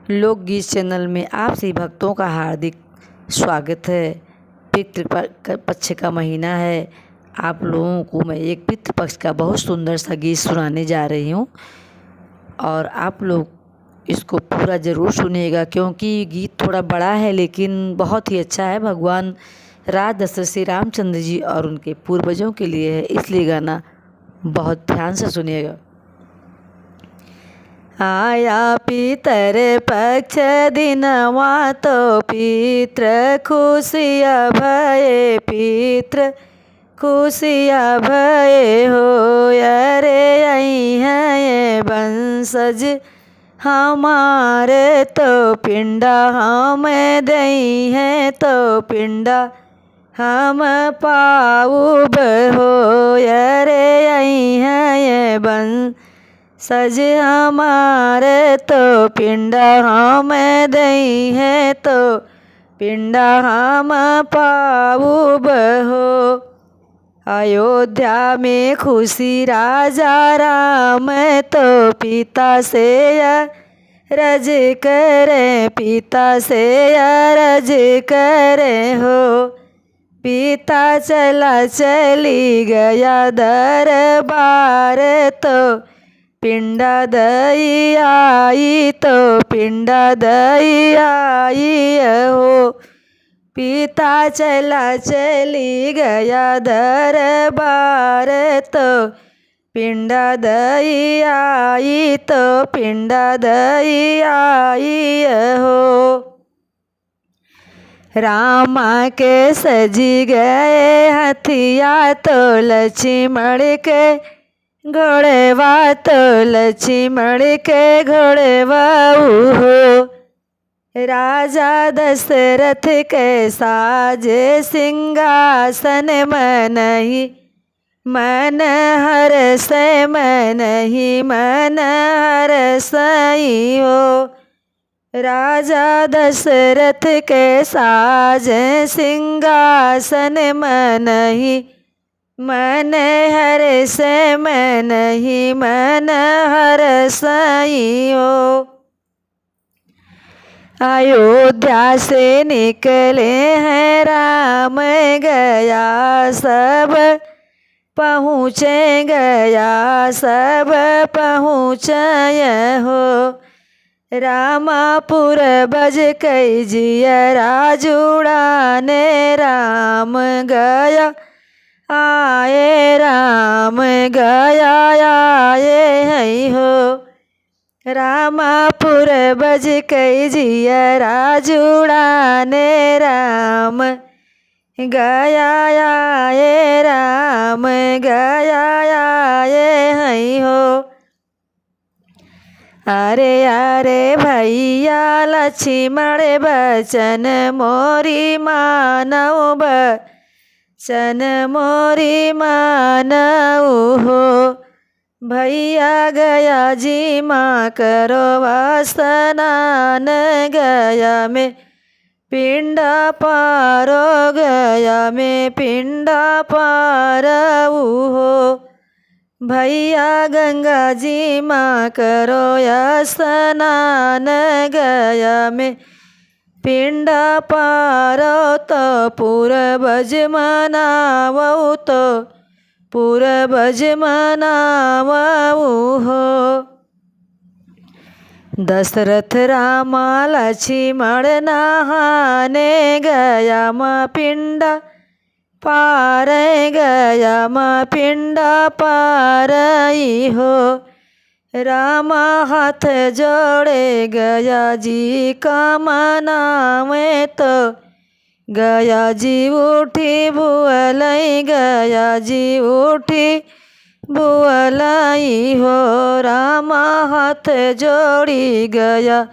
लोकगीत चैनल में आप सभी भक्तों का हार्दिक स्वागत है। पितृपक्ष का महीना है। आप लोगों को मैं एक पितृपक्ष का बहुत सुंदर सा गीत सुनाने जा रही हूँ और आप लोग इसको पूरा ज़रूर सुनिएगा, क्योंकि गीत थोड़ा बड़ा है लेकिन बहुत ही अच्छा है। भगवान राज दशरथ श्री रामचंद्र जी और उनके पूर्वजों के लिए है, इसलिए गाना बहुत ध्यान से सुनिएगा। आया पितर पक्ष दिनवा तो पितृ खुशिया भये, पितृ खुशिया भये हो। अरे आई है वंशज हमारे तो पिंडा हम दई है, तो पिंडा हम पाऊब हो। अरे आई है वंशज हमारे तो पिंडा हम दई है, तो पिंडा हम पाऊब हो। अयोध्या में खुशी राजा राम तो पिता से रज करे, पिता से रज करे हो। पिता चला चली गया दरबार तो पिंडा दई आई, तो पिंडा दई आई हो। पिता चला चली गया दरबार तो पिंडा दई आई, तो पिंडा दई आई हो। रामा के सजी गए हथिया तो लक्ष्मण के घोड़ेवा, तो लक्ष्मण के घोड़ेवा हो। राजा दशरथ के साजे सिंहासन मनहि मन हर्ष मनहि मन हर्षई हो। राजा दशरथ के साजे सिंहासन मनहि मन हर्ष मनहि मन हर्षई हो। अयोध्या से निकले हैं राम गया सब पहुँचे, गया सब पहुँचे हो। रामापुर बज कई जियरा जुड़ाने, राम गया आए, राम गया आए हई हो। रामापुर बज कई जियरा जुड़ाने, राम गया आए, राम गया आए हई हो। अरे अरे भैया लक्ष्मण बचन मोरी मानव, बचन मोरी मानव हो। भैया गया जी माँ करो स्नान, गया में पिंडा पारो, गया में पिंडा पारऊ हो। भैया गंगा जी माँ करो स्नान, गया में पिंडा पारो, तो पूर्वज मनावो, तो पूर्वज मनावो हो। दशरथ रामा लक्ष्मण नहाने, गया माँ पिंडा पार, गया माँ पिंडा पारई हो। रामा हाथ जोड़े गया जी का मनावे, तो गया जी उठी बुअलई, गया जी उठी बुअलई हो। रामा हाथ जोड़ी गया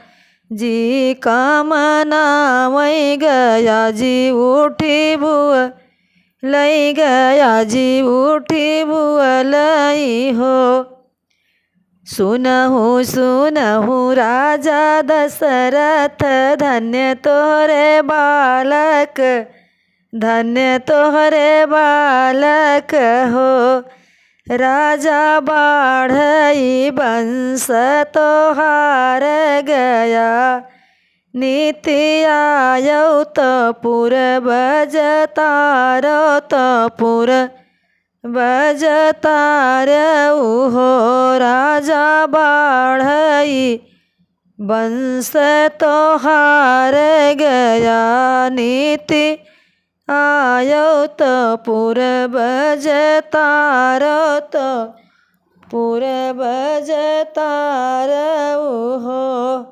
जी का मनावई, गया जी उठी बुअलई, गया जी उठी बुअलई हो। सुनहु सुनहु राजा दशरथ, धन्य तोहरे बालक, धन्य तोहरे बालक हो। राजा बाढ़ई बंश तोहार गया, नीति आयौ तपुर बजतारो तपुर बजतार उहो। राजा बाढ़ई बंश तोहार गया, नीति आयौ तपुर बजतार तपुर बजतार उहो।